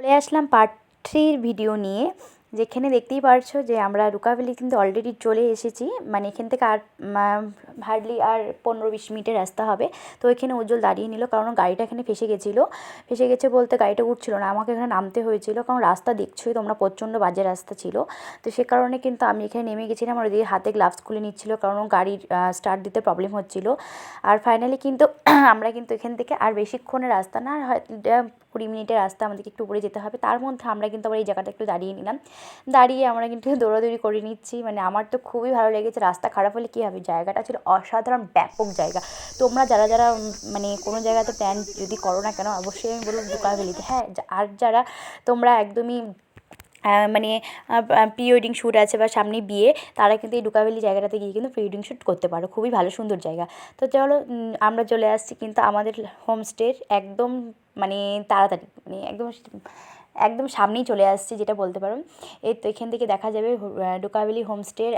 চলে আসলাম part 3 video নিয়ে, যেখানে দেখতেই পারছো যে আমরা রুকাভ্যালি কিন্তু অলরেডি চলে এসেছি। মানে এখান থেকে আর হার্ডলি আর 15-20 মিনিটের রাস্তা হবে। তো এখানে উজ্জ্বল দাঁড়িয়ে নিল, কারণ গাড়িটা এখানে ফেসে গেছিলো। ফেসে গেছে বলতে গাড়িটা উঠছিল না, আমাকে এখানে নামতে হয়েছিল, কারণ রাস্তা দেখছোই তোমরা প্রচণ্ড বাজে রাস্তা ছিল। তো সে কারণে কিন্তু আমি এখানে নেমে গেছিলাম, আর ওদিকে হাতে গ্লাভস খুলে নিচ্ছিল, কারণ গাড়ির স্টার্ট দিতে প্রবলেম হচ্ছিলো। আর ফাইনালি কিন্তু আমরা কিন্তু এখান থেকে আর বেশিক্ষণের রাস্তা না, হয় 20 মিনিটের রাস্তা, আমাদেরকে একটু উপরে যেতে হবে। তার মধ্যে আমরা কিন্তু আবার এই জায়গাটা একটু দাঁড়িয়ে নিলাম। দাঁড়িয়ে আমরা কিন্তু দৌড়াদৌড়ি করে নিচ্ছি। মানে আমার তো খুবই ভালো লেগেছে। রাস্তা খারাপ হলে কী হবে, জায়গাটা ছিল অসাধারণ ব্যাপক জায়গা। তোমরা যারা যারা মানে কোনো জায়গাতে প্ল্যান যদি করো না কেন, অবশ্যই আমি বলবো রুকাভ্যালিতে। হ্যাঁ, আর যারা তোমরা একদমই মানে প্রি ওয়েডিং শ্যুট আছে বা সামনে বিয়ে, তারা কিন্তু এই রুকাভ্যালি জায়গাটাতে গিয়ে কিন্তু প্রি ওয়েডিং শ্যুট করতে পারো। খুবই ভালো সুন্দর জায়গা। তো চলো, আমরা চলে আসছি কিন্তু আমাদের হোমস্টের একদম মানে তাড়াতাড়ি, মানে একদম একদম সামনেই চলে আসছি, যেটা বলতে পারো। এই তো এখান থেকে দেখা যাবে রুকাভ্যালি হোমস্টের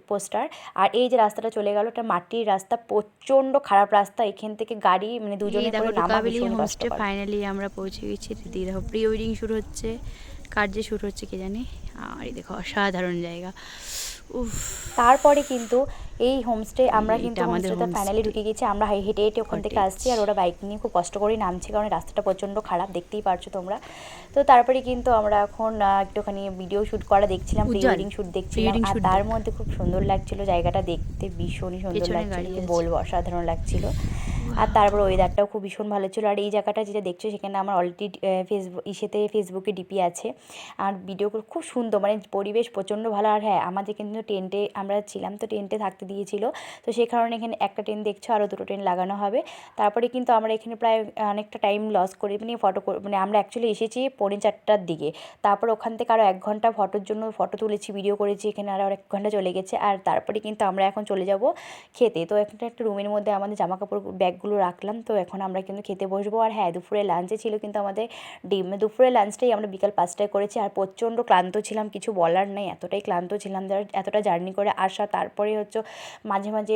পোস্টার। আর এই যে রাস্তাটা চলে গেল, এটা মাটির রাস্তা, প্রচণ্ড খারাপ রাস্তা। এখান থেকে গাড়ি মানে দুজনে করে নামা ভীষণ কষ্টকর। ফাইনালি আমরা পৌঁছে গেছি। দিদি দেখো প্রি ওয়েডিং শুরু হচ্ছে, কার যে শুরু হচ্ছে কে জানে। আর এই দেখো অসাধারণ জায়গা। উফ, তারপরে কিন্তু এই হোমস্টে আমরা কিন্তু আমাদের হোমস্টেতে ফাইনালি ঢুকে গেছি। আমরা হেঁটে হেঁটে ওখান থেকে আসছি, আর ওরা বাইক নিয়ে খুব কষ্ট করেই নামছে, কারণ রাস্তাটা প্রচণ্ড খারাপ, দেখতেই পারছো তোমরা। তো তারপরে কিন্তু আমরা এখন একটুখানি ভিডিও শ্যুট করা দেখছিলাম, প্রি ওয়েডিং শ্যুট দেখছিলাম। আর তার মধ্যে খুব সুন্দর লাগছিল জায়গাটা দেখতে, ভীষণই সুন্দর লাগছিল, কি বলবো, অসাধারণ লাগছিল। আর তারপর ওয়েদারটাও খুব ভীষণ ভালো ছিল। আর এই জায়গাটা যেটা দেখছো, সেখানে আমার অলরেডি ফেসবুকে ডিপি আছে। আর ভিডিওগুলো খুব সুন্দর, মানে পরিবেশ প্রচণ্ড ভালো। আর হ্যাঁ, আমাদের কিন্তু টেন্টে আমরা ছিলাম, তো টেন্টে থাকতে দিয়েছিল। তো সেই কারণে এখানে একটা টেন্ট দেখছো, আরও 2টো টেন্ট লাগানো হবে। তারপরে কিন্তু আমরা এখানে প্রায় অনেকটা টাইম লস করে মানে মানে আমরা অ্যাকচুয়ালি এসেছি 4:45টার দিকে। তারপর ওখান থেকে আরও 1 ঘন্টা ফটোর জন্য ফটো তুলেছি, ভিডিও করেছি, এখানে আরও 1 ঘন্টা চলে গেছে। আর তারপরে কিন্তু আমরা এখন চলে যাব খেতে। তো একটা রুমের মধ্যে আমাদের জামাকাপড় ব্যাগগুলো রাখলাম। তো এখন আমরা কিন্তু খেতে বসবো। আর হ্যাঁ, দুপুরে লাঞ্চে ছিল কিন্তু আমাদের ডিম। দুপুরে লাঞ্চটাই আমরা বিকাল 5টায় করেছি। আর প্রচণ্ড ক্লান্ত ছিলাম, কিছু বলার নেই, এতটাই ক্লান্ত ছিলাম এতটা জার্নি করে আসা। তারপরে হচ্ছে মাঝে মাঝে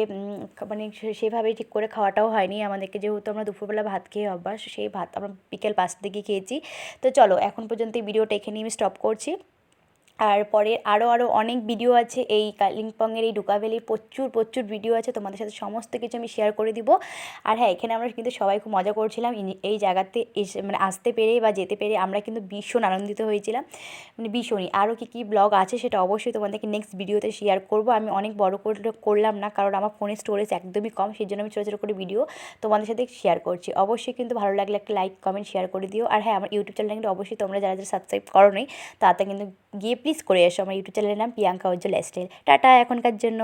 মানে সেভাবে ঠিক করে খাওয়াটাও হয়নি আমাদেরকে, যেহেতু আমরা দুপুরবেলা ভাত খেয়ে অভ্যাস, সেই ভাত আমরা বিকেল 5টার দিকে খেয়েছি। তো চলো, এখন পর্যন্ত এই ভিডিওটা এখানে আমি স্টপ করছি। আর পরে আরও অনেক ভিডিও আছে এই কালিম্পংয়ের এই রুকাভ্যালির, প্রচুর ভিডিও আছে, তোমাদের সাথে সমস্ত কিছু আমি শেয়ার করে দিব। আর হ্যাঁ, এখানে আমরা কিন্তু সবাই খুব মজা করছিলাম এই জায়গাতে এসে, মানে আসতে পেরে বা যেতে পেরে আমরা কিন্তু ভীষণ আনন্দিত হয়েছিলাম, মানে ভীষণই। আরও কী ব্লগ আছে সেটা অবশ্যই তোমাদেরকে নেক্সট ভিডিওতে শেয়ার করব। আমি অনেক বড় করলাম না, কারণ আমার ফোনের স্টোরেজ একদমই কম, সেই জন্য আমি ছোটো ছোটো করে ভিডিও তোমাদের সাথে শেয়ার করছি। অবশ্যই কিন্তু ভালো লাগলে একটা লাইক কমেন্ট শেয়ার করে দিও। আর হ্যাঁ, আমার ইউটিউব চ্যানেলটা কিন্তু অবশ্যই তোমরা যারা যারা সাবস্ক্রাইব করো নি, তাতে কিন্তু গিয়ে প্লিজ করে এসো। আমার ইউটিউব চ্যানেলের নাম প্রিয়াঙ্কা উজ্জ্বল লাইফস্টাইল। টাটা এখনকার জন্য।